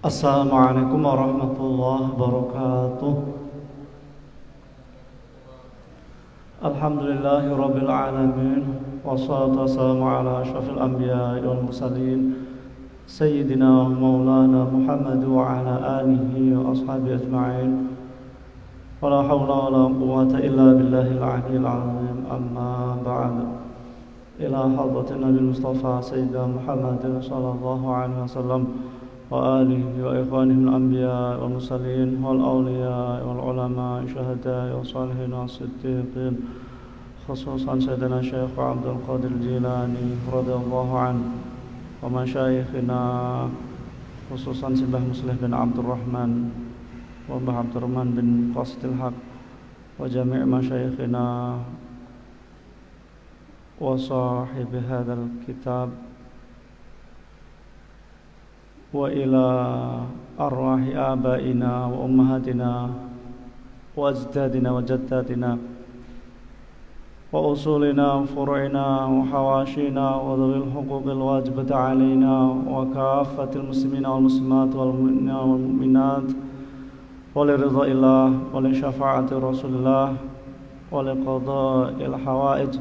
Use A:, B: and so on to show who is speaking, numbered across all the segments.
A: Assalamualaikum warahmatullahi wabarakatuh. Alhamdulillahi rabbil alamin. Wassalatu wassalamu ala asyrafil anbiya'i wal mursalin Sayyidina wa maulana Muhammad wa ala alihi wa ashabihi ajma'in. Wala hawla wala quwwata illa billahil aliyyil azim. Amma ba'd. Ila hadratin Nabi Mustafa Sayyidina Muhammadin sallallahu alaihi wasallam wa alihi wa ikhwanihil anbiya wal mursalin wal awliya wal ulama syuhada wa salihin wa siddiqin, khususan Sayyidina Syekh Abdul Qadir Jilani radhiyallahu anhu wa masyayikhina, khususan Mbah Muslih bin Abdurrahman wa Mbah Abdurrahman bin Qasidil Haq wa jami' masyayikhina wa sahibi hadzal kitab wa ila arwahi abaina wa ummahatina wa ajdadina wa jaddatina wa usulina wa furu'ina wa hawashina wa dhawil huquqil wajibati alaina wa kaffatil muslimina wal muslimat wal mu'minina wal mu'minat wa li ridha'illah wa li syafa'ati rasulillah wa li qada'il hawaij.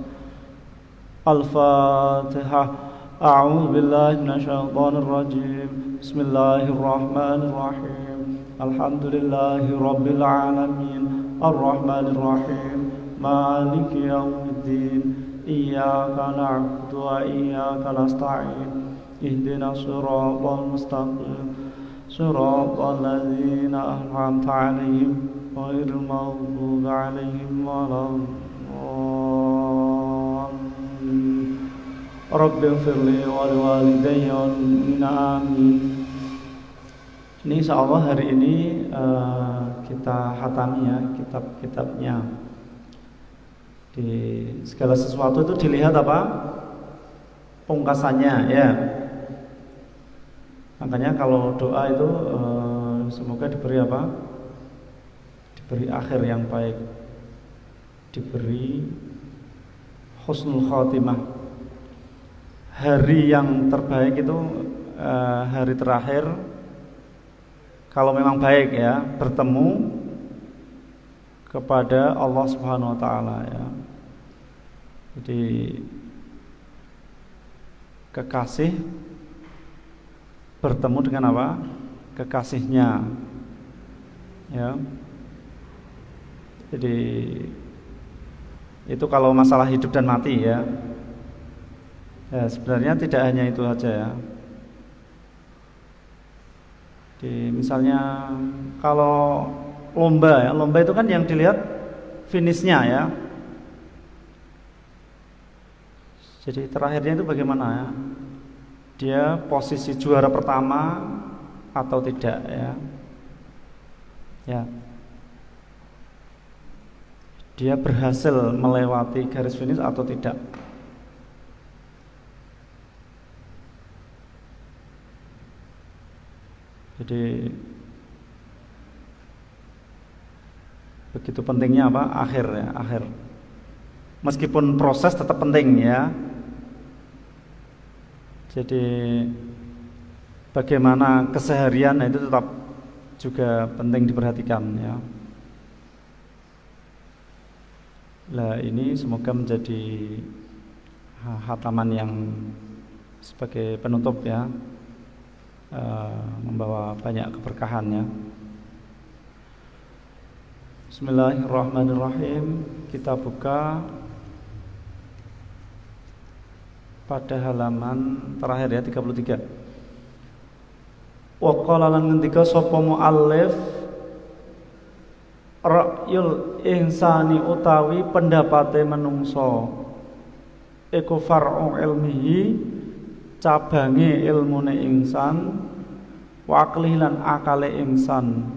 A: Al-Fatihah. A'udzu billahi minasyaitonir rajim. Bismillahirrahmanirrahim. Alhamdulillahi rabbil alamin. Arrahmanir rahim. Maliki yaumiddin. Iyyaka na'budu wa iyyaka nasta'in. Ihdinas siratal mustaqim. Siratal ladzina an'amta 'alaihim ghairil maghdubi 'alaihim waladdallin. Rabbighfirli wa liwalidayya wal mu'minina amin. Ini insyaallah hari ini kita hatami ya kitab-kitabnya. Di segala sesuatu itu dilihat apa? Pungkasannya ya. Makanya kalau doa itu semoga diberi apa? Diberi akhir yang baik, diberi husnul khatimah. Hari yang terbaik itu hari terakhir, kalau memang baik ya, bertemu kepada Allah Subhanahu wa taala ya. Jadi kekasih bertemu dengan apa? Kekasihnya. Ya. Jadi itu kalau masalah hidup dan mati ya. Ya, sebenarnya tidak hanya itu saja ya. Misalnya kalau lomba ya, lomba itu kan yang dilihat finishnya ya. Jadi terakhirnya itu bagaimana ya? Dia posisi juara pertama atau tidak ya? Ya. Dia berhasil melewati garis finish atau tidak? Jadi begitu pentingnya apa? Akhir ya, akhir. Meskipun proses tetap penting ya. Jadi bagaimana keseharian itu tetap juga penting diperhatikan ya. Nah, ini semoga menjadi hataman yang sebagai penutup ya. Membawa banyak keberkahan ya. Bismillahirrahmanirrahim. Kita buka pada halaman terakhir ya, 33. Wa qala lan ngendika sapa muallif, ra'yul insani utawi pendapate menungso iku far'u ilmihi, cabange ilmune insan, wa aqli lan akale insan.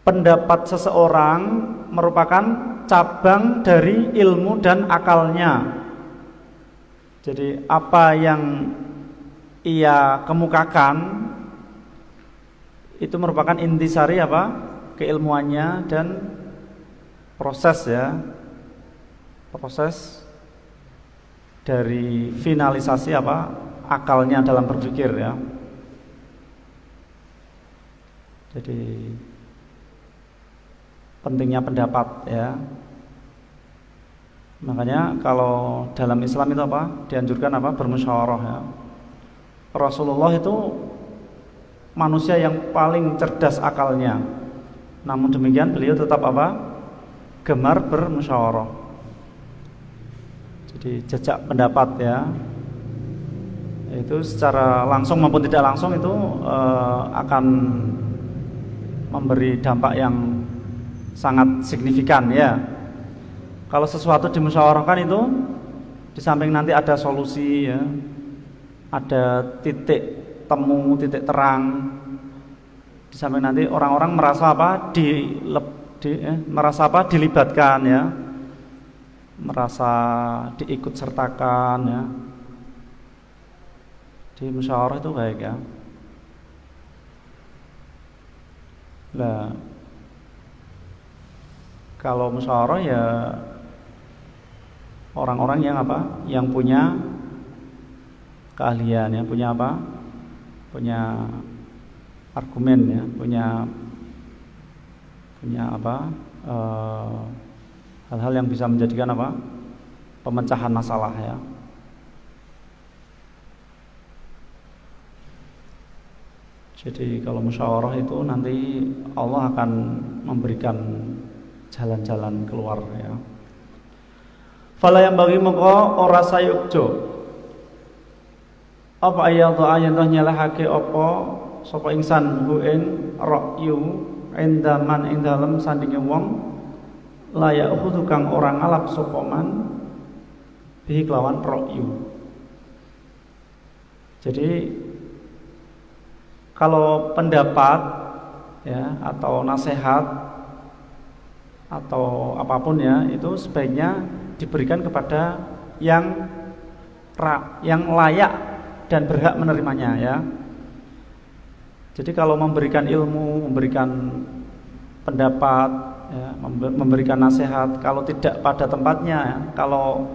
A: Pendapat seseorang merupakan cabang dari ilmu dan akalnya. Jadi apa yang ia kemukakan itu merupakan intisari apa? Keilmuannya dan proses ya. Proses dari finalisasi apa akalnya dalam berpikir ya. Jadi pentingnya pendapat ya. Makanya kalau dalam Islam itu apa? Dianjurkan apa? Bermusyawarah ya. Rasulullah itu manusia yang paling cerdas akalnya. Namun demikian beliau tetap apa? Gemar bermusyawarah. Jadi jejak pendapat ya. Itu secara langsung maupun tidak langsung itu akan memberi dampak yang sangat signifikan ya. Kalau sesuatu dimusyawarahkan itu di samping nanti ada solusi ya, ada titik temu, titik terang. Di samping nanti orang-orang merasa apa? Merasa apa? Dilibatkan ya. Merasa diikut sertakan ya. Di musyawarah itu baik ya. Nah, kalau musyawarah ya orang-orang yang apa? Yang punya keahlian ya, punya apa? Punya argumen ya, punya apa? Hal-hal yang bisa menjadikan apa? Pemecahan masalah ya. Jadi kalau musyawarah itu nanti Allah akan memberikan jalan-jalan keluar ya. Fala yang bagi moko ora sayukjo apa ayat ayat nyelahake apa sapa ingsan hu ing ra'yu endaman ing dalem sandinge wong layak tukang orang alap sapa man bihi kelawan ra'yu. Jadi kalau pendapat ya atau nasihat atau apapun ya itu sebaiknya diberikan kepada yang layak dan berhak menerimanya ya. Jadi kalau memberikan ilmu, memberikan pendapat ya, memberikan nasihat kalau tidak pada tempatnya ya, kalau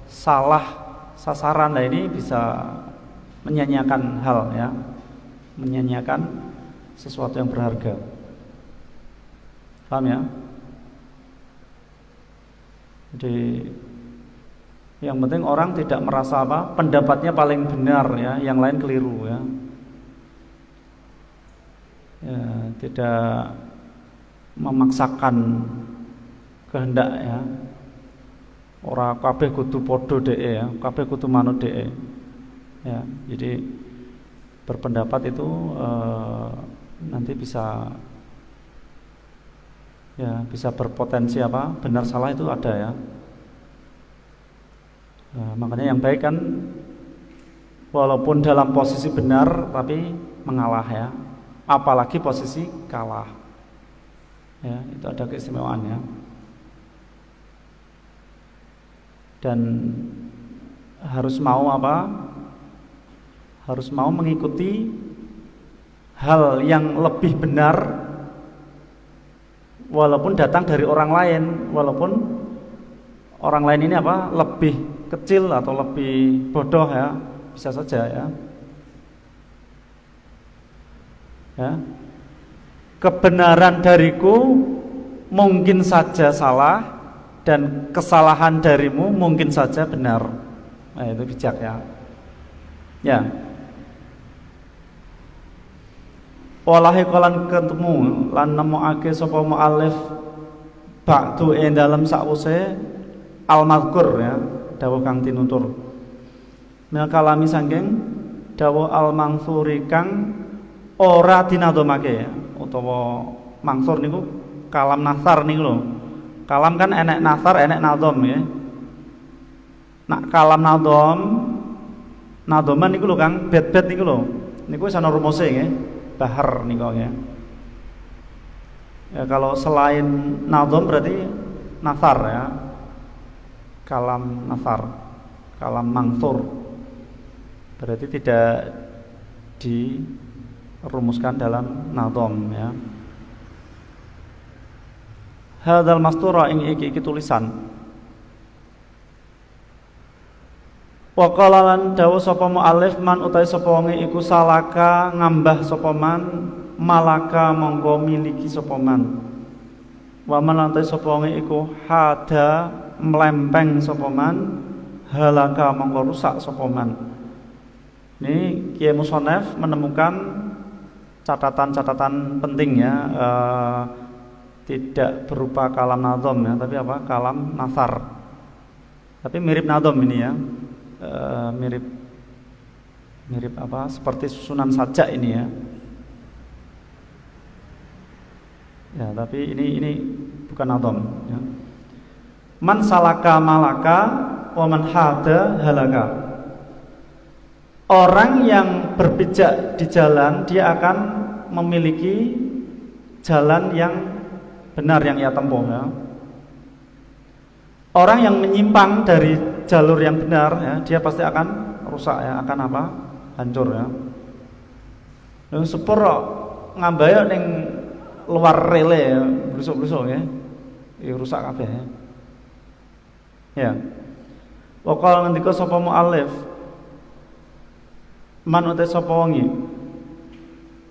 A: salah sasaran lah ini bisa menyanyiakan hal ya, menyanyiakan sesuatu yang berharga. Paham ya? Jadi yang penting orang tidak merasa apa pendapatnya paling benar ya, yang lain keliru ya. Ya, tidak memaksakan kehendak ya. Ora kabeh kudu padha dhek ya, kabeh kudu manut dhek. Ya, jadi berpendapat itu nanti bisa berpotensi apa benar salah itu ada ya. Nah, makanya yang baik kan walaupun dalam posisi benar tapi mengalah ya, apalagi posisi kalah ya, itu ada keistimewaan ya. Dan harus mau apa? Harus mau mengikuti hal yang lebih benar walaupun datang dari orang lain, walaupun orang lain ini apa lebih kecil atau lebih bodoh ya, bisa saja ya. Ya. Kebenaran dariku mungkin saja salah dan kesalahan darimu mungkin saja benar. Nah, itu bijak ya. Ya. Walahi kolan ketemu lan nemokake sapa mu'allif ba'du ing dalem sakwuse al-mazkur ya, dawuh kang tinutur. Mil kalami saking dawuh al-mansuri kang ora dinadomake ya, utawa mansur niku kalam nasar niku lho. Kalam kan enek nasar, enek nadom ya. Nak kalam nadoman niku lho Kang, bet-bet niku lho. Niku wis ana rumuse nggih. Bahar niku ya. Ya kalau selain nadom berarti nasar ya. Kalam nasar, kalam mansur. Berarti tidak dirumuskan dalam nadom ya. Hadzal mastura ing iki tulisan. Wa qala lan dawuh sapa muallif man utahe sapa wonge iku salaka ngambah sapa man malaka mongko miliki sapa man. Wa man lantai sapa wong iku hada mlempeng sapa man, halaka mongko rusak sapa man. Ini Kiai Musonef menemukan catatan-catatan penting ya, tidak berupa kalam nazom ya, tapi apa? Kalam nasar. Tapi mirip nazom ini ya, mirip apa? Seperti susunan sajak ini ya. Ya, tapi ini bukan nazom ya. Man salaka malaka wa man hada halaka. Orang yang berpijak di jalan dia akan memiliki jalan yang benar yang ia tempuh ya. Orang yang menyimpang dari jalur yang benar ya, dia pasti akan rusak ya, akan apa? Hancur ya. Lalu sepur ngambaya ning luar rele ya, blusuk-blusuk ya. Rusak kabeh ya. Ya. Wakal ngendika sapa mu'alif man uta sapa wonge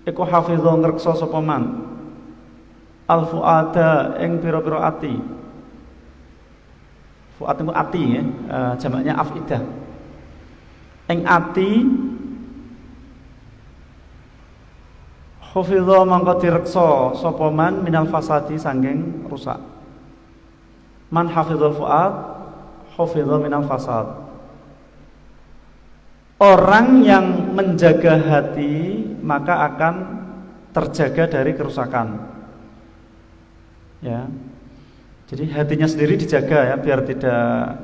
A: iku hafizho ngreksa sapa man al fuada ing pira-pira ati. Fuad itu ati ya, jamaknya afidah. Ing ati hafizho mangko direksa sapa man minal fasadi sangking rusak. Man hafizul fuad hafizha minal fasad. Orang yang menjaga hati maka akan terjaga dari kerusakan. Ya. Jadi hatinya sendiri dijaga ya, biar tidak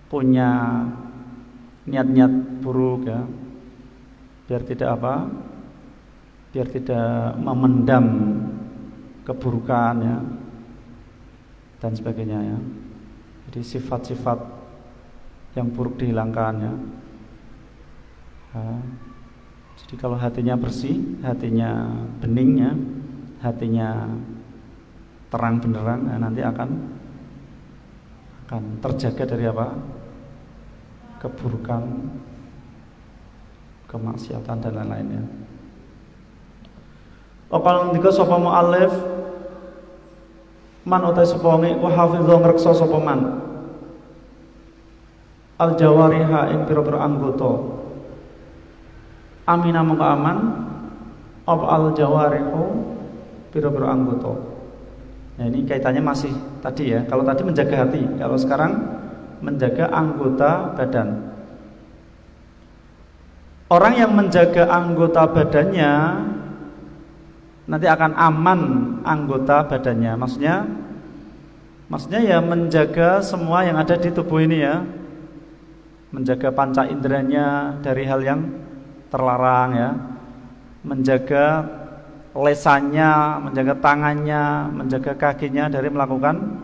A: punya niat-niat buruk ya. Biar tidak apa? Biar tidak memendam keburukan ya. Dan sebagainya ya. Jadi sifat-sifat yang buruk dihilangkan ya. Jadi kalau hatinya bersih, hatinya bening ya, hatinya terang benderang, ya, nanti akan terjaga dari apa? Keburukan, kemaksiatan dan lain-lainnya. Kalau ndika sapa mu'alif man utai sapa wong iku hafizho ngreksa sapa man al jawariha ing pira-pira anggota amina mongko aman apa al jawarihu pira-pira anggota. Nah ini kaitannya masih tadi ya, kalau tadi menjaga hati, kalau sekarang menjaga anggota badan. Orang yang menjaga anggota badannya nanti akan aman anggota badannya. Maksudnya ya menjaga semua yang ada di tubuh ini ya. Menjaga panca inderanya dari hal yang terlarang ya. Menjaga lesannya, menjaga tangannya, menjaga kakinya dari melakukan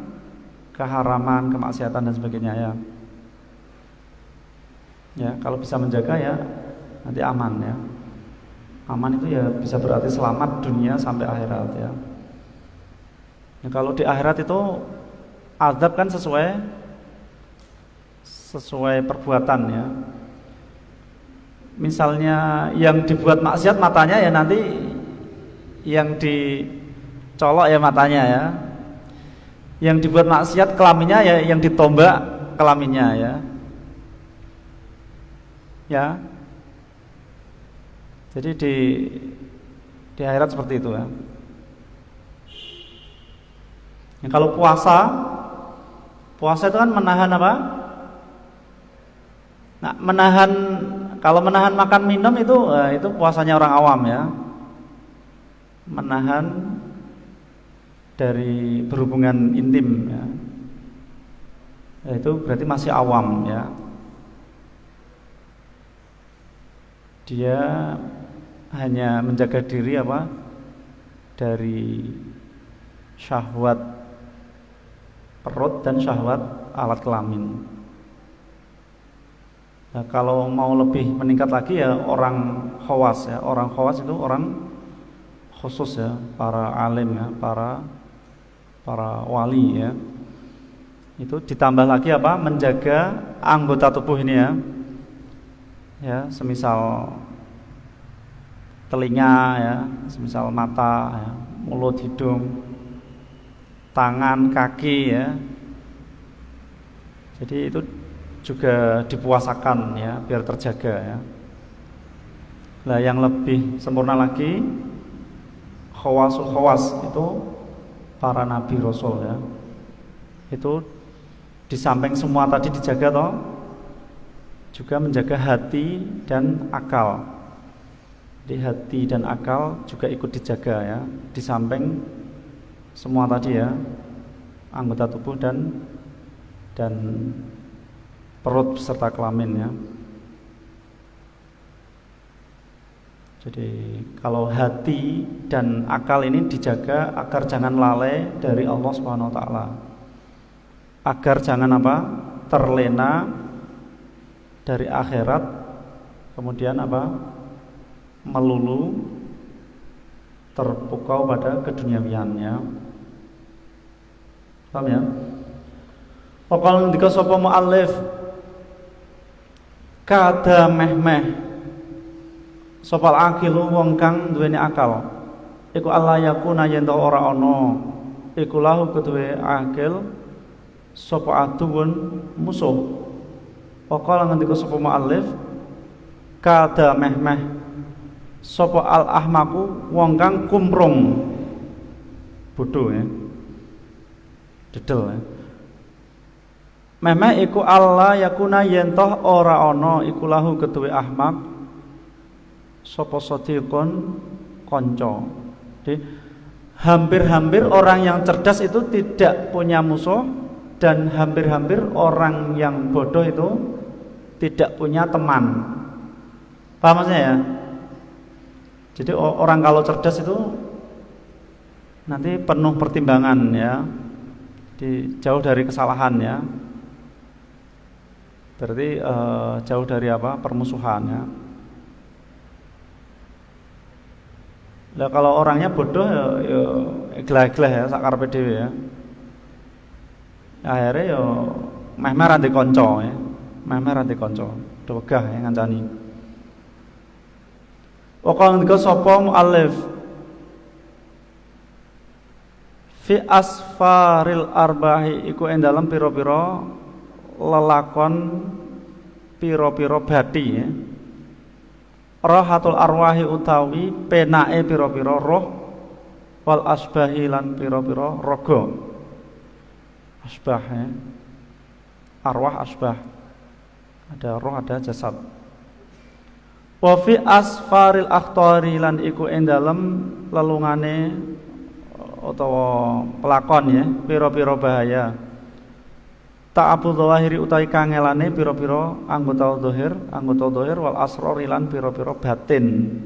A: keharaman, kemaksiatan dan sebagainya ya. Ya, kalau bisa menjaga ya nanti aman ya. Aman itu ya bisa berarti selamat dunia sampai akhirat ya. Nah, kalau di akhirat itu azab kan sesuai perbuatan ya. Misalnya yang dibuat maksiat matanya ya nanti yang dicolok ya matanya ya. Yang dibuat maksiat kelaminnya ya yang ditombak kelaminnya ya. Ya. Jadi di akhirat seperti itu ya. Nah, kalau puasa itu kan menahan apa? Nah, kalau menahan makan minum itu puasanya orang awam ya. Menahan dari berhubungan intim ya. Itu berarti masih awam ya. Dia hanya menjaga diri apa? Dari syahwat perut dan syahwat alat kelamin. Nah, kalau mau lebih meningkat lagi ya orang khawas ya. Orang khawas itu orang khusus ya, para alim ya, para wali ya. Itu ditambah lagi apa? Menjaga anggota tubuh ini ya. Ya, semisal telinga ya, semisal mata ya, mulut, hidung, tangan, kaki ya. Jadi itu juga dipuasakan ya, biar terjaga ya. Nah, yang lebih sempurna lagi khawasul khawas itu para nabi rasul ya. Itu di samping semua tadi dijaga toh, juga menjaga hati dan akal. Di hati dan akal juga ikut dijaga ya, di samping semua tadi ya, anggota tubuh dan perut serta kelamin ya. Jadi kalau hati dan akal ini dijaga agar jangan lalai dari Allah Subhanahu wa taala. Agar jangan apa? Terlena dari akhirat, kemudian apa? Melulu terpukau pada keduniawian ya. Paham ya? Pokoknya ngendika sapa muallif kada meh-meh sopal akilu wong kang duweni akal iku Allah yakuna yen ora ana iku lahu kedue akil sapa aduun musuh. Pokoknya ngendika sapa muallif kada meh-meh sapa al ahmaku wong kang kumprung bodoh ya, dedel ya. Meh-meh iku Allah yakuna yen ora ana iku lahu kedue ahmak sapa sadiqun konco. Jadi hampir-hampir orang yang cerdas itu tidak punya musuh, dan hampir-hampir orang yang bodoh itu tidak punya teman. Paham maksudnya ya? Jadi orang kalau cerdas itu nanti penuh pertimbangan ya, jauh dari kesalahan ya. Berarti jauh dari apa? Permusuhan ya. Lah kalau orangnya bodoh ya eglah-eglah ya, sakarepe dhewe ya. Akhirnya ya meh-meh ra ndek kanca ya. Meh-meh ra ndek kanca, do wegah ya ngancani. Waqal ndika sapa muallif fi asfaril arbahi iku ing dalem pira-pira lelakon pira-pira bathi ya. Rahatul arwahi utawi penake pira-pira roh wal asbahi lan pira-pira raga. Asbah ya. Arwah asbah. Ada roh, ada jasad. Wa fi asfaril akhtari lan iku ing dalem lelungane utawa pelakon ya, pira-pira bahaya. Ta'abud zahiri utawi kangelane pira-pira anggota zahir wal asrori lan pira-pira batin.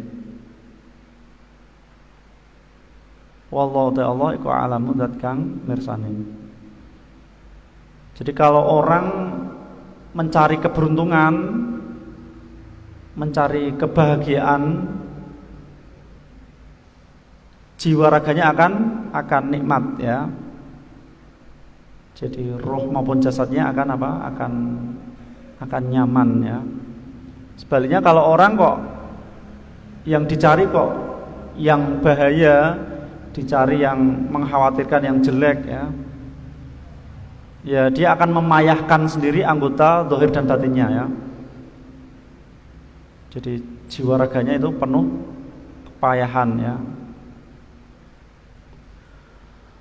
A: Wallahu ta'ala iku alamu zat kang mirsani. Jadi kalau orang mencari keberuntungan, mencari kebahagiaan, jiwa raganya akan nikmat ya. Jadi roh maupun jasadnya akan apa? Akan nyaman ya. Sebaliknya kalau orang kok yang dicari kok yang bahaya, dicari yang mengkhawatirkan, yang jelek ya. Ya dia akan memayahkan sendiri anggota zahir dan batinnya ya. Jadi jiwa raganya itu penuh kepayahan ya.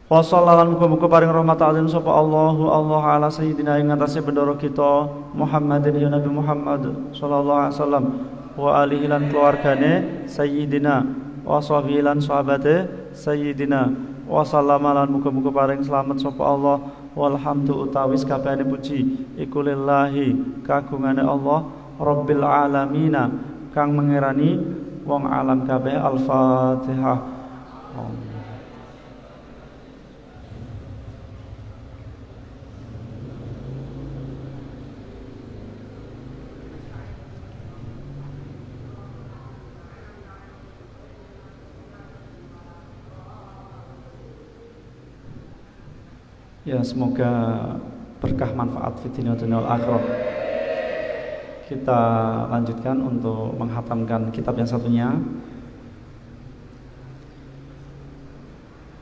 A: Wa sallallahu muga-muga paring rahmat azim sapa Allahu Allah ala sayyidina ing atase bendoro kita Muhammadin ya Nabi Muhammad sallallahu alaihi wasallam wa alihi lan keluargane sayyidina wa sahbihi lan sahabate sayyidina wa sallama lan muga-muga paring selamat sapa Allah walhamdu utawi kabehane puji iku lillahi kagungane Allah Rabbil alamina kang mengerani wong alam kabeh. Al-Fatihah. Ya semoga berkah manfaat fitnah dunia wal akhirah. Kita lanjutkan untuk menghatamkan kitab yang satunya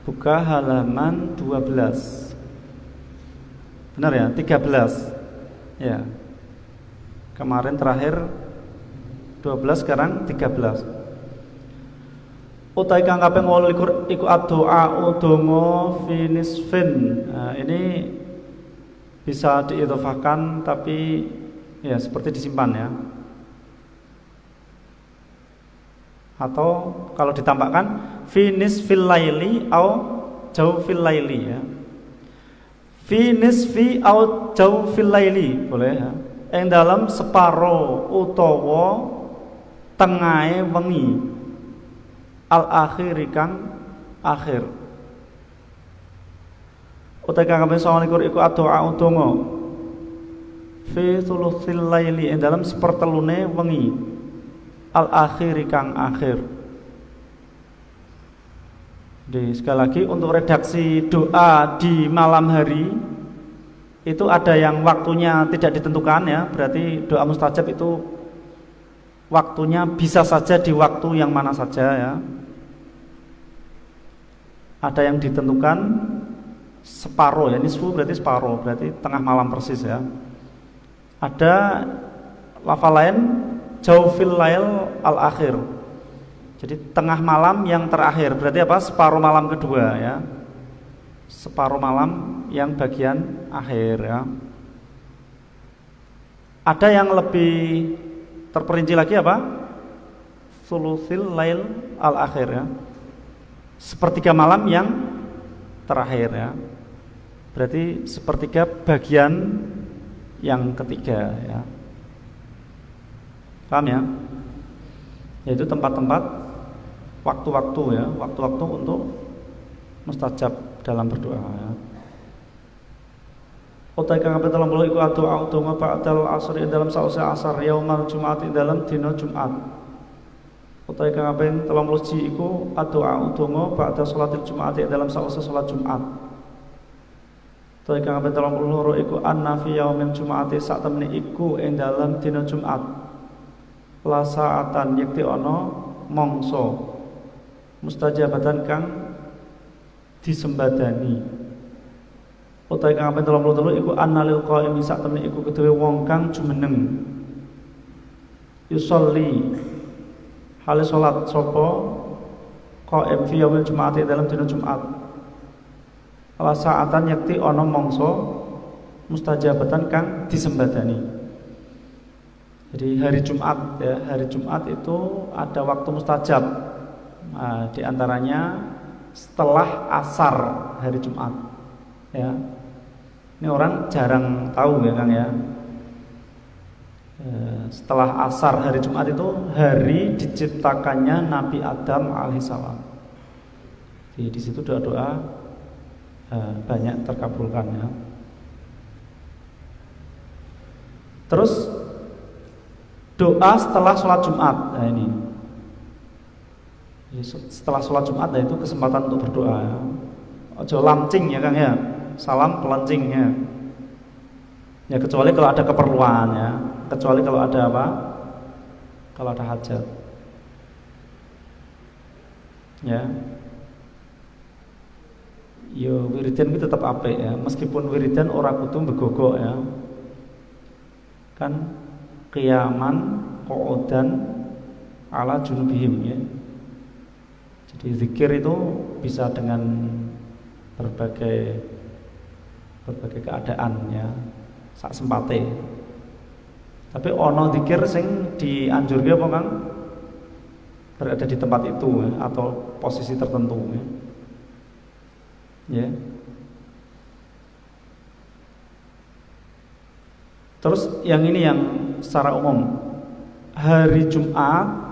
A: Buka halaman 12. Benar ya? 13. Ya. Kemarin terakhir 12, sekarang 13. Utai kang kaping 28 iku doa donga fi nisfin. Nah, ini bisa diidhofahkan tapi ya seperti disimpan ya. Atau kalau ditambahkan fi nisfil laili au jawfil laili ya. Fi nisfi au jawfil laili boleh ya. Ing dalam separo utawa tengahe wengi al akhir kang akhir. Utai kang kaping 29 iku doa donga fi thulutsil laili ing dalam sepertelune wengi al akhir kang akhir. Jadi sekali lagi untuk redaksi doa di malam hari itu ada yang waktunya tidak ditentukan ya, berarti doa mustajab itu waktunya bisa saja di waktu yang mana saja ya. Ada yang ditentukan separuh ya, nisfu berarti separuh, berarti tengah malam persis ya. Ada lafal lain jawfil lail al akhir. Jadi tengah malam yang terakhir, berarti apa? Separuh malam kedua ya. Separuh malam yang bagian akhir ya. Ada yang lebih terperinci lagi apa? Sulusil lail al akhir ya. Sepertiga malam yang terakhir ya. Berarti sepertiga bagian yang ketiga ya. Paham ya? Yaitu tempat-tempat waktu-waktu ya, waktu-waktu untuk mustajab dalam berdoa ya. Utai kang kaping 30 iku doa donga ba'dal asri dalam sause asar yaumal jumat dalam dina Jumat. Utai kang kaping 30 iku doa donga ba'da salatil jumat dalam sause salat Jumat. Utai kang kaping 32 iku anna fi yaumil jumat sak temene iku ing dalam dina Jumat. La sa'atan yakti ana mangsa mustajabatan kang disembadani. Utai kang kaping 33 iku annalil qaimi sak temene iku kedue wong kang jumeneng yusolli hale salat sapa qaim fi yaumil jumat dalam dina Jumat. Ala saatan yakti ana mangsa mustajabatan kang disembadani. Jadi hari Jumat ya, hari Jumat itu ada waktu mustajab. Nah, di antaranya setelah asar hari Jumat ya. Ini orang jarang tahu ya Kang ya. Setelah asar hari Jumat itu hari diciptakannya Nabi Adam alaihissalam. Di situ doa-doa banyak terkabulkan ya. Terus doa setelah sholat Jumat. Nah ini setelah sholat Jumat, nah itu kesempatan untuk berdoa ya. Ojo lamcing ya Kang ya, salam pelencing ya. Ya kecuali kalau ada keperluan ya, kecuali kalau ada apa? Kalau ada hajat. Ya. Yo wiridan itu tetap apik ya, meskipun wiridan ora kudu begogok ya. Kan qiyaman qu'udan ala junubihim ya. Jadi zikir itu bisa dengan berbagai keadaan ya, sak sempate. Tapi ono zikir sing dianjurke apa Kang? Berada di tempat itu ya, atau posisi tertentu ya. Ya. Terus yang ini yang secara umum hari Jumat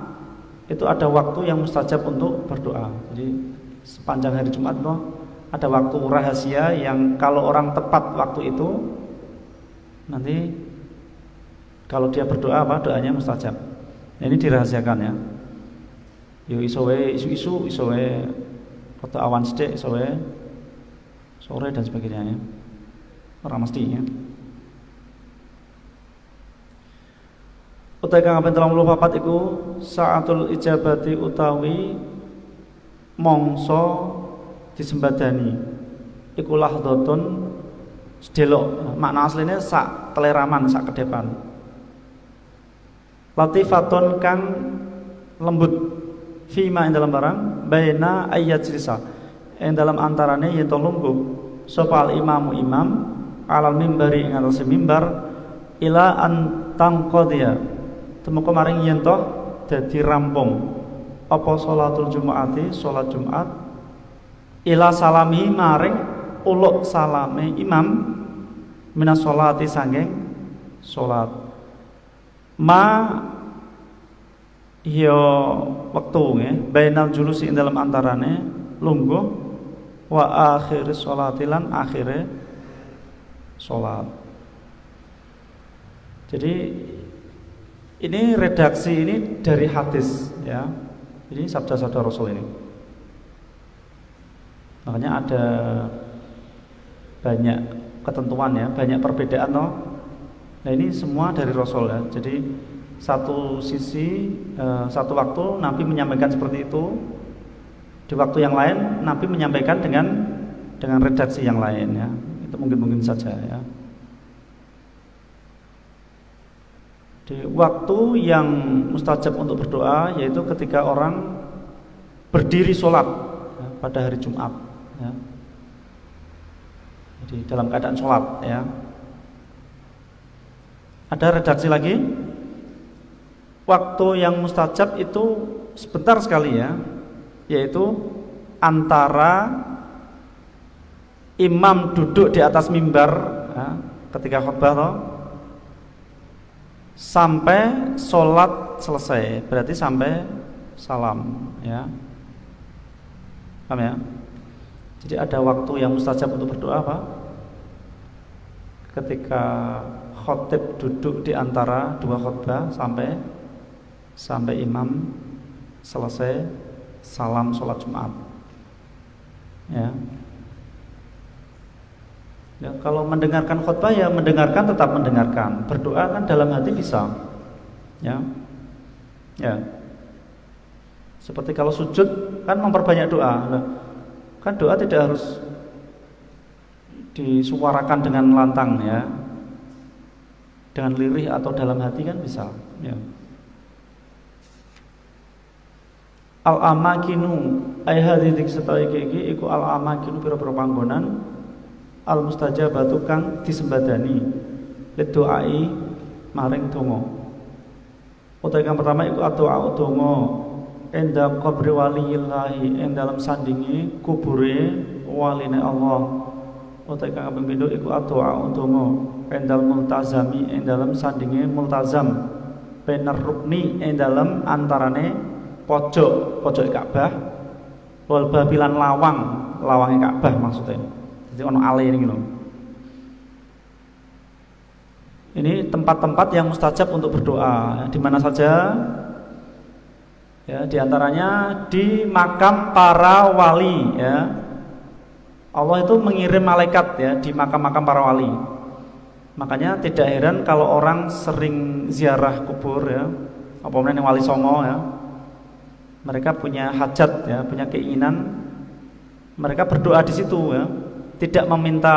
A: itu ada waktu yang mustajab untuk berdoa. Jadi sepanjang hari Jumat itu ada waktu rahasia yang kalau orang tepat waktu itu nanti kalau dia berdoa apa doanya mustajab. Nah, ini dirahasiakan ya. Yo isu-isu foto awan sithik isowe sore dan sebagainya ya. Ora mesti ya. Utai kang kaping 34 iku saatul ijabati utawi mangsa disembadani iku lahdhatun sedelok, makna aslinya sak teleraman, sak kedepan. Latifatun kang lembut fima ing dalam barang baina ayyajlisa ing dalam antarane yen to lungguh sapa al imamu imam alal mimbari ing atase mimbar ila an tangqadiya temeka maring yen to dadi rampung apa salatul jumaati salat Jumat ila salami maring uluk salame imam minas sholati sanging salat ma yo wektu nggih bainal julusi ing dalam antarane lungguh wa akhir sholati lan akhire salat. Jadi ini redaksi ini dari hadis ya. Ini sabda-sabda Rasul ini. Makanya ada banyak ketentuan ya, banyak perbedaan toh. Nah ini semua dari Rasul ya. Jadi satu sisi, satu waktu Nabi menyampaikan seperti itu, di waktu yang lain Nabi menyampaikan dengan redaksi yang lain ya. Itu mungkin saja ya. Di waktu yang mustajab untuk berdoa yaitu ketika orang berdiri sholat ya, pada hari Jumat ya. Jadi dalam keadaan sholat ya. Ada redaksi lagi. Waktu yang mustajab itu sebentar sekali ya, yaitu antara imam duduk di atas mimbar ya, ketika khutbah toh, sampai sholat selesai, berarti sampai salam ya. Paham ya? Jadi ada waktu yang mustajab untuk berdoa apa? Ketika khotib duduk di antara dua khutbah sampai imam selesai salam sholat Jumat ya. Ya, kalau mendengarkan khutbah ya mendengarkan, tetap mendengarkan. Berdoa kan dalam hati bisa ya. Ya. Seperti kalau sujud kan memperbanyak doa. Nah, kan doa tidak harus disuarakan dengan lantang ya. Dengan lirih atau dalam hati kan bisa ya. Al-amakinu ay hadhihi setawi iki iku al-amakinu pira-pira panggonan al-mustajabatu kang disembadani lidoai maring donga. Utawi kang pertama iku doa donga enda qabri waliyillahi ing dalam sandingi kubure waline Allah. Utawi kang kaping pindho iku doa donga endal multazami ing dalam sandingi multazam bener rukni ing dalam antarane pojok Ka'bah wal babilan lawange Ka'bah maksudnya. Jadi ono ale ini loh. Ini tempat-tempat yang mustajab untuk berdoa. Di mana saja? Ya, di antaranya di makam para wali. Ya, Allah itu mengirim malaikat ya di makam-makam para wali. Makanya tidak heran kalau orang sering ziarah kubur ya, apalagi yang wali songo ya. Mereka punya hajat ya, punya keinginan. Mereka berdoa di situ ya. Tidak meminta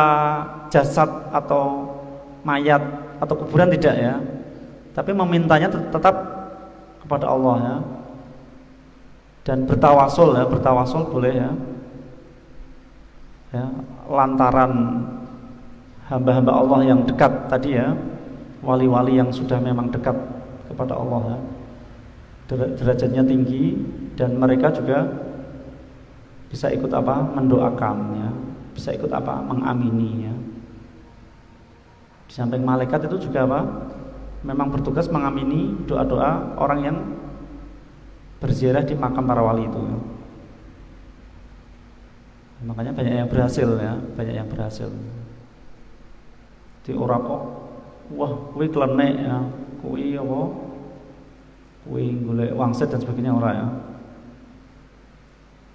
A: jasad atau mayat atau kuburan tidak ya, tapi memintanya tetap kepada Allah ya. Dan bertawasul ya, bertawasul boleh ya. Ya, lantaran hamba-hamba Allah yang dekat tadi ya, wali-wali yang sudah memang dekat kepada Allah ya. Derajatnya tinggi dan mereka juga bisa ikut apa? Mendoakan ya. Bisa ikut apa? Mengamini ya. Di samping malaikat itu juga apa? Memang bertugas mengamini doa-doa orang yang berziarah di makam para wali itu. Makanya banyak yang berhasil ya, banyak yang berhasil. Di ora kok, wah, kuwi klenek ya, kuwi apa? Kuwi golek wangsit dan sebagainya ora ya.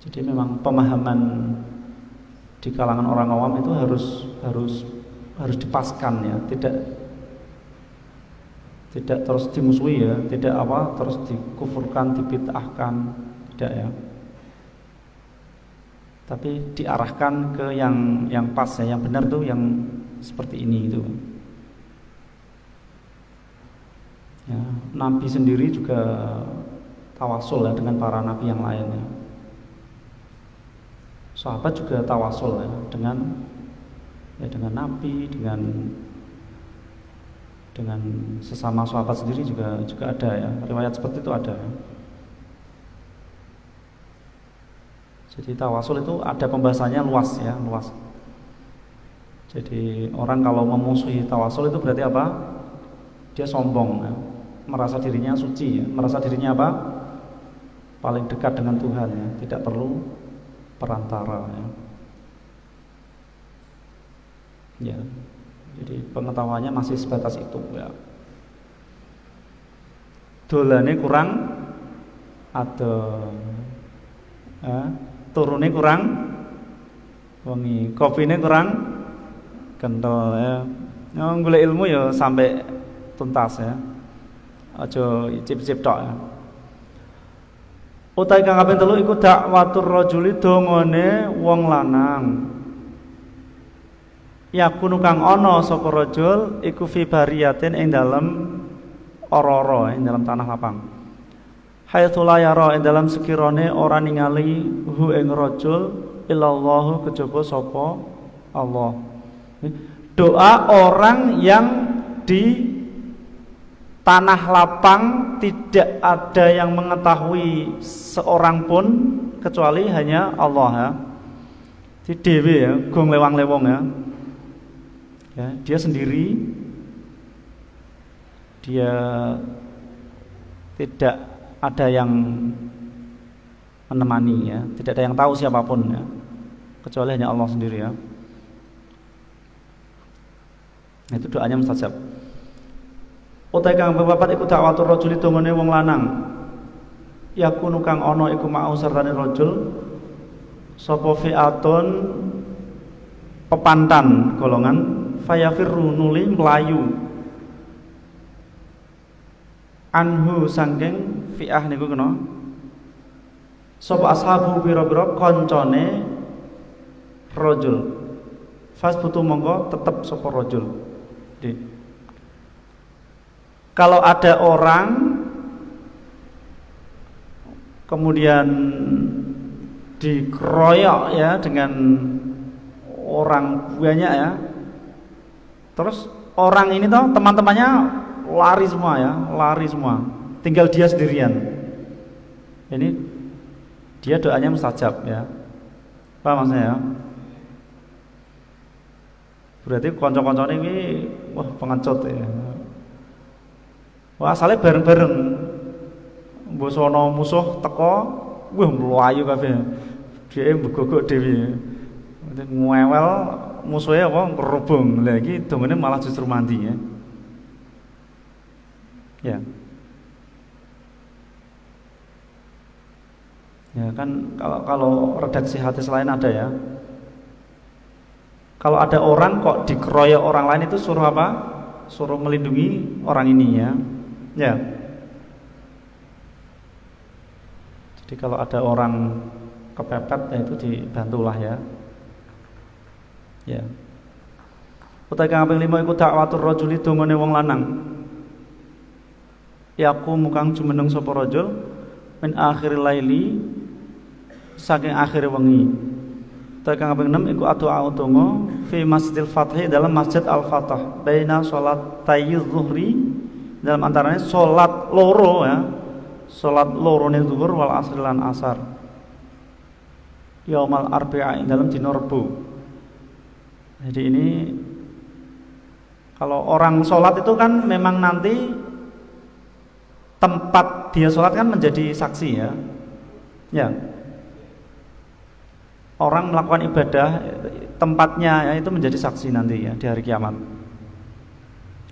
A: Jadi memang pemahaman di kalangan orang awam itu harus dipaskan ya, tidak terus dimusuhi ya, tidak apa terus dikufurkan, dibid'ahkan, tidak ya. tapi diarahkan ke yang pas ya, yang benar tuh yang seperti ini itu. Ya, Nabi sendiri juga tawasul ya dengan para nabi yang lainnya. Sahabat juga tawasul ya dengan nabi, dengan sesama sahabat sendiri juga ada ya. Riwayat seperti itu ada ya. Jadi tawasul itu ada pembahasannya luas ya, luas. Jadi orang kalau memusuhi tawasul itu berarti apa? Dia sombong ya. Merasa dirinya suci ya. Merasa dirinya apa? Paling dekat dengan Tuhan ya. Tidak perlu perantara ya. Ya. Jadi pengetahuannya masih sebatas itu ya. Dolane kurang ada turune kurang wengi, kopine kurang kental ya. Golek ilmu ya sampai tuntas ya. Aja icip-icip tok ya. Utai kang kaping 3 iku dakwatur rajuli dongane wong lanang. Yakunu kang ana sapa rajul iku fi bariyatin ing dalem ora-ora ing dalem tanah lapang. Haitsu la yara ing dalam sekirane ora ningali hu ing rajul illallahu kejaba sapa Allah. Doa orang yang di tanah lapang tidak ada yang mengetahui seorang pun kecuali hanya Allah ya. Di dewe ya, gong lewang-lewong ya. Ya, dia sendiri, dia tidak ada yang menemani ya, tidak ada yang tahu siapapun ya, kecuali hanya Allah sendiri ya. Nah, itu doanya mustajab. Utai kang bapak iku dakwatur rajuli dongane wong lanang. Yakunu kang ana iku mau sertane rajul sapa fi'atun pepantan golongan fayafirru nuli melayu anhu sangking fi'ah niku kena sapa ashabu biro-biro koncone rajul fasbutu mongko tetep sapa rajul. Kalau ada orang kemudian dikeroyok ya dengan orang banyak ya, terus orang ini toh teman-temannya lari semua, tinggal dia sendirian. Ini dia doanya mustajab ya. Apa maksudnya ya? Berarti konco-koncone ini wah pengecut ya. Wah asalnya bareng-bareng. Mbok sono musuh teko, wah mlayu kabeh. Dhek mbegogok dhewe. Ngewel musuhnya apa ngerubung. Lah iki dongane malah justru mandi ya. Ya. Ya kan kalau redaksi hadis lain ada ya. Kalau ada orang kok dikeroyok orang lain itu suruh apa? Suruh melindungi orang ini ya. Ya. Jadi kalau ada orang kepepet ya itu dibantulah ya. Ya. Utai kang kaping 5 iku dakwatur rajuli dongane wong lanang. Yaku mukang jumeneng sapa rajul min akhiril laili saking akhir wengi. Utai kang kaping 6 iku doa donga fi Masjidil Fathi dalam Masjid Al-Fatah baina salat tayyiz zuhri dalam antaranya salat loro ya. Salat loro ne zuhur wal asr lan asar. Yaumal arba'a dalam dina Rebo. Jadi ini kalau orang sholat itu kan memang nanti tempat dia sholat kan menjadi saksi ya. Ya. Orang melakukan ibadah tempatnya ya, itu menjadi saksi nanti ya di hari kiamat.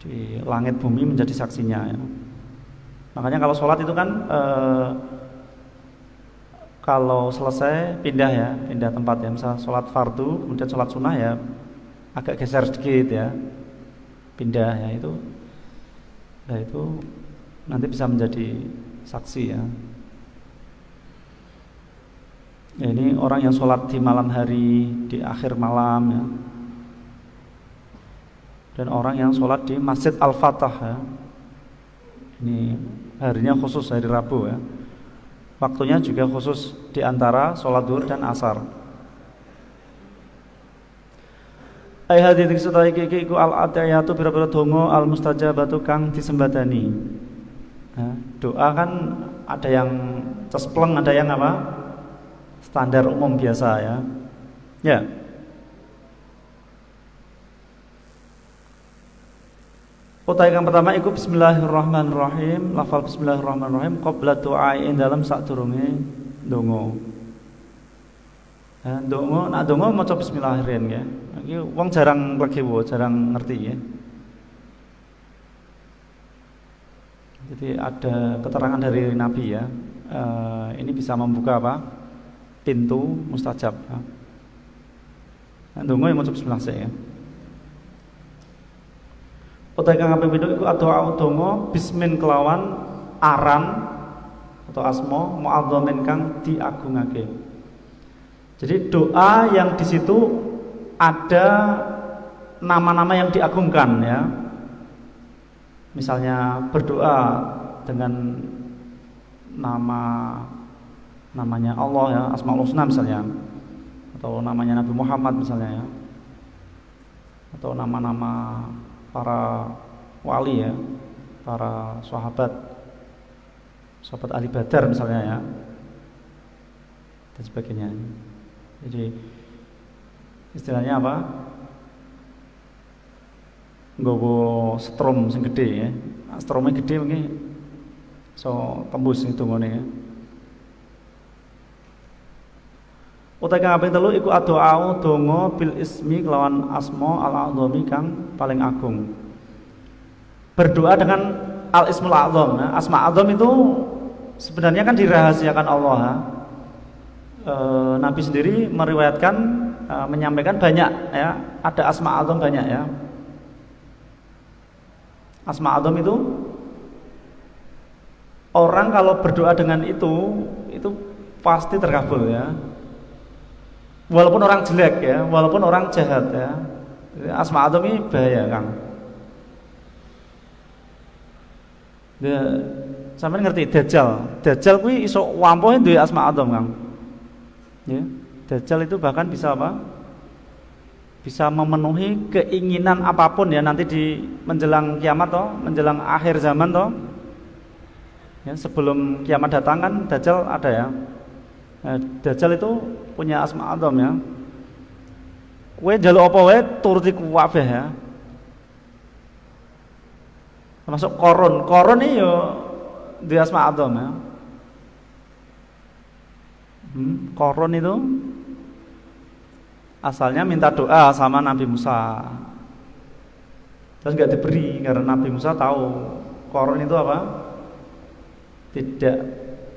A: Di langit bumi menjadi saksinya ya. Makanya kalau sholat itu kan kalau selesai pindah tempat ya. Misal sholat fardu kemudian sholat sunnah ya agak geser sedikit ya, pindah ya itu. Nah itu nanti bisa menjadi saksi ya. Ya, ini orang yang sholat di malam hari, di akhir malam ya. Dan orang yang sholat di Masjid Al-Fatah ya. Ini harinya khusus hari Rabu ya. Waktunya juga khusus di antara sholat zuhur dan asar. Ai hadits sutahe iki iku al-atiyatu pira-pira donga al-mustajabatu kang disembadani. Nah, doa kan ada yang cespleng, ada yang apa? Standar umum biasa ya. Ya. Utai kang pertama iku bismillahirrahmanirrahim, lafal bismillahirrahmanirrahim qabla doa dalam sadurunge donga. Donga, nak donga maca bismillahirrahmanirrahim ya. Iki wong jarang legewo, jarang ngerti ya. Jadi ada keterangan dari Nabi ya. Ini bisa membuka apa? Pintu mustajab. Nah, donga yang maca bismillah ya. Utai kang kaping pindho iku doa donga bismin kelawan aran atau asma muadzamin kang diagungake. Jadi doa yang di situ ada nama-nama yang diagungkan ya. Misalnya berdoa dengan namanya Allah ya, Asmaul Husna misalnya, atau namanya Nabi Muhammad misalnya ya, atau nama-nama para wali ya, para sahabat ahli Badar misalnya ya, dan sebagainya. Jadi istilahnya apa? Nggowo strom sing gede ya. Stromnya gede mungkin so tembus hitungane ya. Utai kang kaping telu iku doa donga bil ismi kelawan asma al-a'dzami kang paling agung. Berdoa dengan al-ismul a'dzam ya. Asma a'dzam itu sebenarnya kan dirahasiakan Allah ya. Nabi sendiri meriwayatkan menyampaikan banyak ya, ada asma a'dzam banyak ya. Asma a'dzam itu orang kalau berdoa dengan itu pasti terkabul ya. Walaupun orang jelek ya, walaupun orang jahat ya. Asma a'dzam ini bahaya, Kang. Sampeyan ngerti Dajjal. Dajjal kuwi iso wampuhe duwe asma a'dzam, Kang. Ya. Dajjal itu bahkan bisa apa? Bisa memenuhi keinginan apapun ya nanti di menjelang kiamat toh, menjelang akhir zaman toh. Ya, sebelum kiamat datang kan Dajjal ada ya. Dajjal itu punya asma a'dzam ya. Kowe njaluk apa wae turuti kabeh ya. Termasuk Korun. Korun iki yo di asma a'dzam ya. Korun itu asalnya minta doa sama Nabi Musa. Terus enggak diberi karena Nabi Musa tahu Korun itu apa? Tidak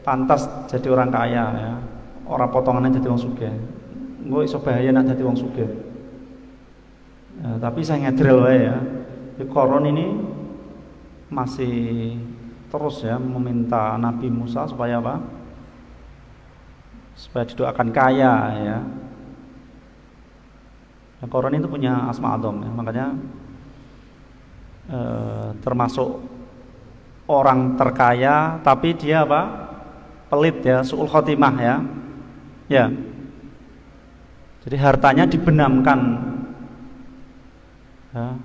A: pantas jadi orang kaya ya. Orang potongannya jadi wong sugih. Engko iso bahaya nek dadi wong sugih. Tapi saya ngedrel wae ya. Korun ini masih terus ya meminta Nabi Musa supaya apa? Supaya didoakan kaya ya. Nah, Korun itu punya asma a'dzam ya. Makanya termasuk orang terkaya tapi dia apa? Pelit ya, su'ul khotimah ya. Ya. Jadi hartanya dibenamkan. Ya.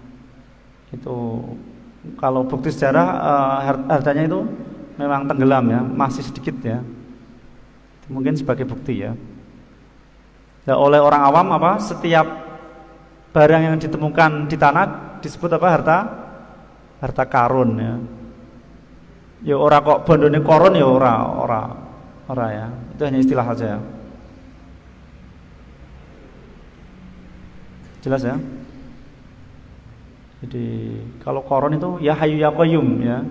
A: Itu kalau bukti sejarah hartanya itu memang tenggelam ya, masih sedikit ya. Itu mungkin sebagai bukti ya. Nah, oleh orang awam apa? Setiap barang yang ditemukan di tanah disebut apa? Harta karun ya. Ya ora kok bondone korun ya ora ya. Itu hanya istilah saja ya. Jelas ya? Jadi kalau korun itu ya Hayyu ya Qayyum ya.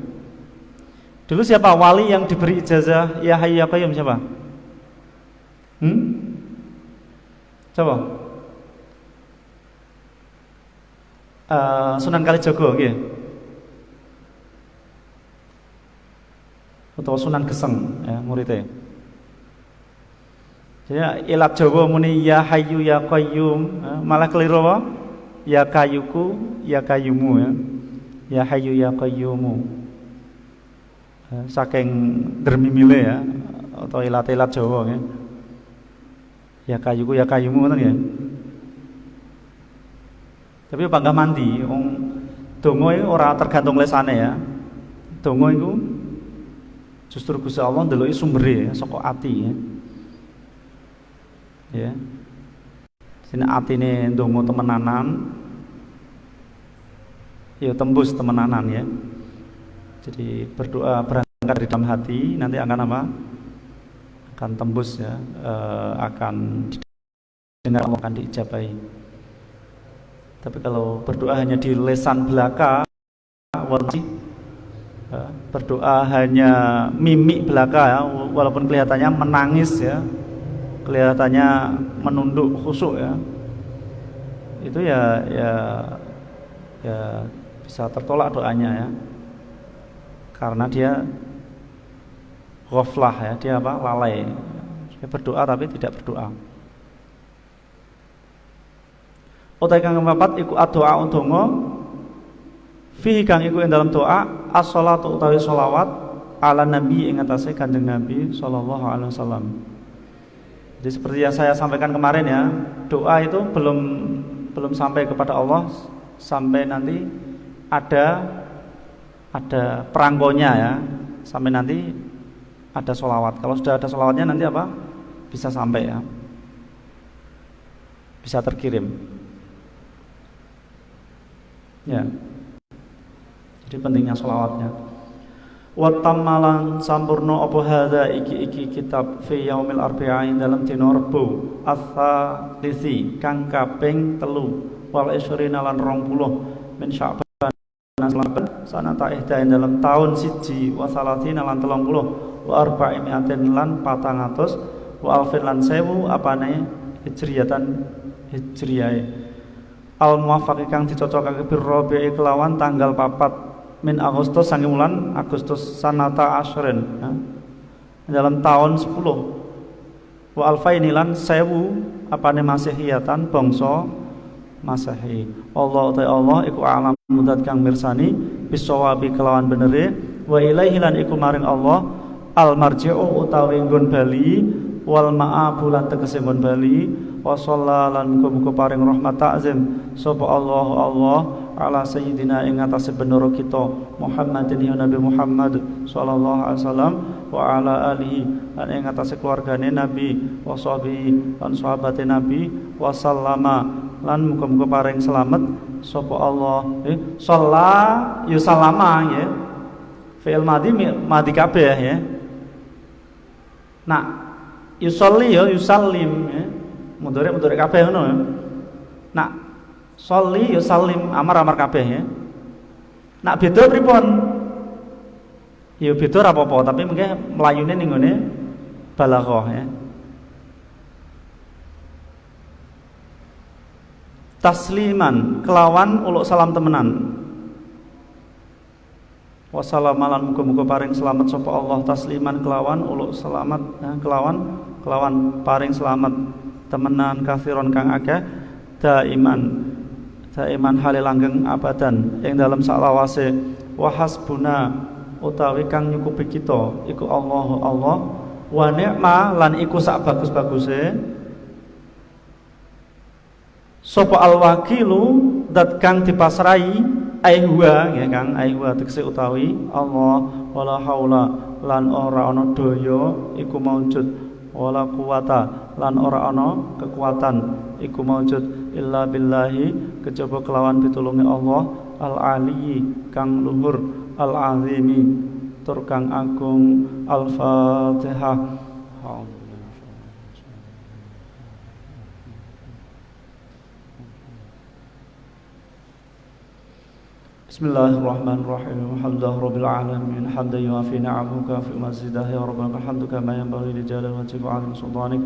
A: Dulu siapa wali yang diberi ijazah ya Hayyu ya Qayyum siapa? Coba. Sunan Kalijaga nggih. Atau Sunan Geseng ya muridnya. Jadi ilat Jawa muni ya hayyu ya qayyum, malah keliru apa? Ya kayuku, ya kayumu ya. Ya hayyu ya qayyumu. Saking dermimile ya atau ilat-ilat Jawa ya. Ya kayuku ya kayumu ngoten ya. Tapi bangga mandi wong donga iku ora tergantung lesane ya. Donga iku justru Gusti Allah ndeloki sumbere saka ati ya. Ya. Sini atine ndonga temenanan ya tembus temenanan ya. Jadi berdoa berangkat di dalam hati nanti akan apa? Akan tembus ya, akan didengar, akan diijabahi. Tapi kalau berdoa hanya di lesan belaka, berdoa hanya mimik belaka ya, walaupun kelihatannya menangis ya, kelihatannya menunduk khusyuk ya, itu ya bisa tertolak doanya ya, karena dia ghaflah ya, dia apa, lalai, dia berdoa tapi tidak berdoa. Utai kang keempat iku doa donga fihi kang iku ing dalam doa as-shalatu utawi sholawat ala nabi ing atase Kanjeng Nabi sallallahu alaihi wasallam. Jadi seperti yang saya sampaikan kemarin ya, doa itu belum sampai kepada Allah sampai nanti ada perangkonya ya, sampai nanti ada sholawat. Kalau sudah ada sholawatnya nanti apa? Bisa sampai ya, bisa terkirim. Ya. Jadi pentingnya sholawatnya. Wa tammalan sampurna apa hadza iki kitab fi yaumil arba'in dalam dina Rebo ats-tsalisi kang kaping 3 wal 20 lan 20 min Sya'ban sanata ihdain dalam tahun 1 wa salatina lan 30 wa arba'imiatin lan 400 wa alfin lan 1000 apane hijriyah al muwaffaq kang dicocokake bir rabi'i kelawan tanggal 4 min Agustus sange wulan Agustus sanata asyrin ya. Dalam tahun 10 wa alfaini lan 1000 apane masihiyatan bangsa Masehi. Allah iku alam mudat kang mirsani bisawabi kelawan benere wa ilaihi lan iku maring Allah al marji'u utawi nggon bali wal ma'abu lan tegese nggon bali wa sallallahu muga-muga paring rahmat ta'zim sapa Allah ala sayyidina ing atase benoro kita Muhammadin ya Nabi Muhammad sallallahu alaihi wasallam wa ala alihi lan ing atase keluargane Nabi wa sahbihi lan sahabate Nabi wa sallama lan muga-muga paring selamat sapa Allah shalla yusallama ya fi'il madhi kabeh ya. Nah yusolli ya yusallim ya, mudhari kabeh ngono ya. Nak sholli yusallim amar kabeh ya. Nak beda pripun? Ya beda ora apa-apa, tapi mengke mlayune ning ngene balaghah ya. Tasliman kelawan uluk salam temenan. Wassalamualaikum muga-muga paring selamat sapa Allah tasliman kelawan uluk selamat ya, kelawan paring selamat temenan kafiron kang akeh daiman halil langgeng abadan ing dalam saklawase wa hasbuna utawi kang nyukupi kita iku Allah wa ni'ma lan iku sak bagus-baguse sapa alwakilu dat kang dipasrai aihwa ya kang aihwa tegese utawi Allah wala haula lan ora ana daya iku maujud wala quwata lan ora ana kekuatan iku maujud illa billahi kejaba kelawan pitulunge Allah al ali kang luhur al azimi tur kang agung al fatihah. Bismillahirrahmanirrahim. Alhamdulillahi rabbil alamin. Hamdan yuafi ni'amahu fi mazidah ya rabbana hamdu kama yanbaghi li jalali wajhika wa 'azimi sultanik.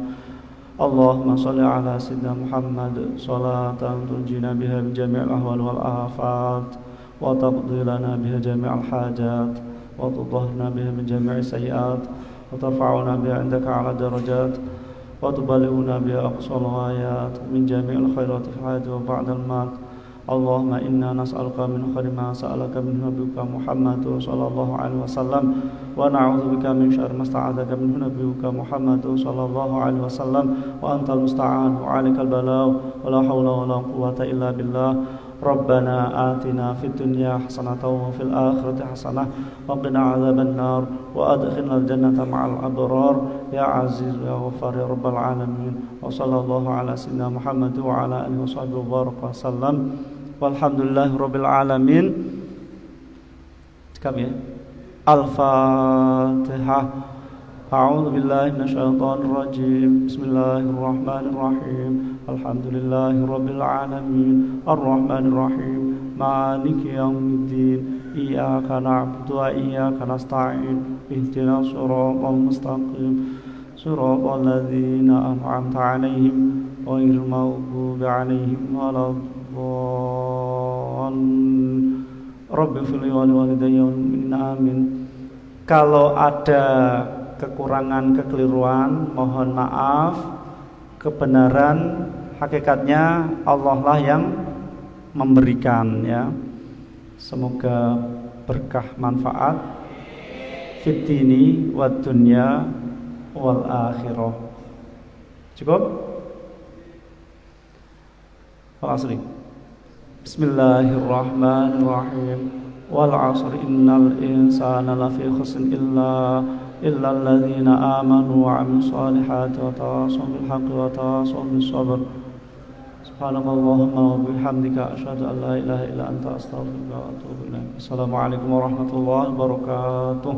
A: Allahumma shalli ala sayyidina Muhammad salatan tunjina biha min jami'il ahwal wal afat wa taqdi lana biha jami'al hajat wa tudahhirna biha min jami'is sayyi'at wa tarfa'una biha 'indaka 'ala darajat وتبلغنا بها أقصى الغايات من جميع الخيرات في الحياة وبعد الممات. اللهم إنا نسألك من خير ما سألك من نبيك محمد صلى الله عليه وسلم ونعوذ بك من شر ما استعاذك منه نبيك محمد صلى الله عليه وسلم وأنت المستعان وعليك البلاء ولا حول ولا قوة إلا بالله. ربنا آتنا في الدنيا حسنة وفي الآخرة حسنة وقنا عذاب النار وأدخلنا الجنة مع الأبرار يا عزيز يا غفار يا رب العالمين. وصلى الله على سيدنا محمد وعلى آله وصحبه وبارك وسلم walhamdulillahi rabbil alamin. Kami Al-Fatihah. A'udzu billahi minasyaitonir rajim. Bismillahirrahmanirrahim. Alhamdulillahi rabbil alamin. Arrahmanir rahim. Maliki yaumiddin. Iyyaka na'budu wa iyyaka nasta'in. Ihdinas siratal mustaqim. Siratal ladzina an'amta 'alaihim ghairil maghdubi 'alaihim waladdallin. Rabbi fili wali walidayya amin. Kalau ada kekurangan, kekeliruan, mohon maaf. Kebenaran hakikatnya Allah lah yang memberikan, ya. Semoga berkah manfaat fid dini wad dunya wal akhirah. Cukup? Wal asri. Bismillahirrahmanirrahim. Wal 'asri innal insana lafi khusr illa alladzina amanu wa 'amilus solihati wa tawassaw bil haqqi wa tawassaw bis sabr. Subhanakallahumma wa bihamdika asyhadu an la ilaha illa anta astaghfiruka wa atubu ilaik. Assalamualaikum warahmatullahi wabarakatuh.